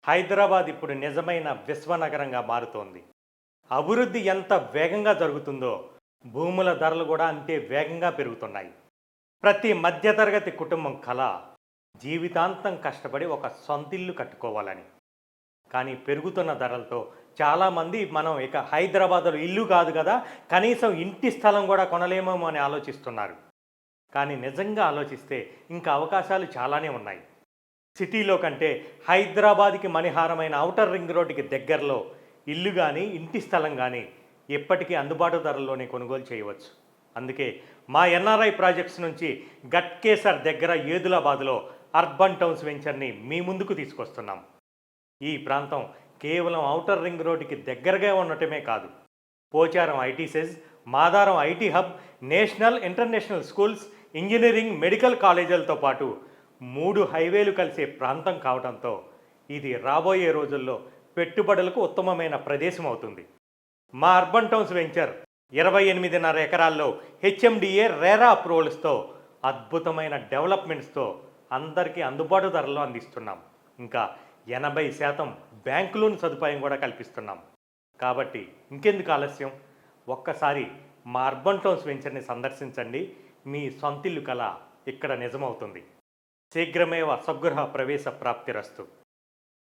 హైదరాబాద్ ఇప్పుడు నిజమైన విశ్వనగరంగా మారుతోంది. అభివృద్ధి ఎంత వేగంగా జరుగుతుందో, భూముల ధరలు కూడా అంతే వేగంగా పెరుగుతున్నాయి. ప్రతి మధ్యతరగతి కుటుంబం కల జీవితాంతం కష్టపడి ఒక సొంతిల్లు కట్టుకోవాలని. కానీ పెరుగుతున్న ధరలతో చాలామంది మనం ఇక హైదరాబాద్లో ఇల్లు కాదు కదా, కనీసం ఇంటి స్థలం కూడా కొనలేమేమో అని ఆలోచిస్తున్నారు. కానీ నిజంగా ఆలోచిస్తే ఇంకా అవకాశాలు చాలానే ఉన్నాయి. సిటీలో కంటే హైదరాబాద్కి మణిహారమైన ఔటర్ రింగ్ రోడ్డుకి దగ్గరలో ఇల్లు కానీ ఇంటి స్థలం కానీ ఎప్పటికీ అందుబాటు ధరల్లోనే కొనుగోలు చేయవచ్చు. అందుకే మా ఎన్ఆర్ఐ ప్రాజెక్ట్స్ నుంచి గట్కేసర్ దగ్గర ఏదులాబాద్లో అర్బన్ టౌన్స్ వెంచర్ని మీ ముందుకు తీసుకొస్తున్నాం. ఈ ప్రాంతం కేవలం ఔటర్ రింగ్ రోడ్డుకి దగ్గరగా ఉండటమే కాదు, Pocharam IT SEZ, Madaram IT hub, national international schools, engineering, medical కాలేజీలతో పాటు 3 హైవేలు కలిసే ప్రాంతం కావడంతో ఇది రాబోయే రోజుల్లో పెట్టుబడులకు ఉత్తమమైన ప్రదేశం అవుతుంది. మా అర్బన్ టౌన్స్ వెంచర్ 28.5 ఎకరాల్లో హెచ్ఎండిఏ రేరా అప్రూవల్స్తో అద్భుతమైన డెవలప్మెంట్స్తో అందరికీ అందుబాటు ధరల్లో అందిస్తున్నాం. ఇంకా 80% బ్యాంకు లోన్ సదుపాయం కూడా కల్పిస్తున్నాం. కాబట్టి ఇంకెందుకు ఆలస్యం, ఒక్కసారి మా అర్బన్ టౌన్స్ వెంచర్ని సందర్శించండి. మీ సొంతిల్లు కల ఇక్కడ నిజమవుతుంది. శీఘ్రమేవ స్వగృహ ప్రవేశ ప్రాప్తిరస్తు.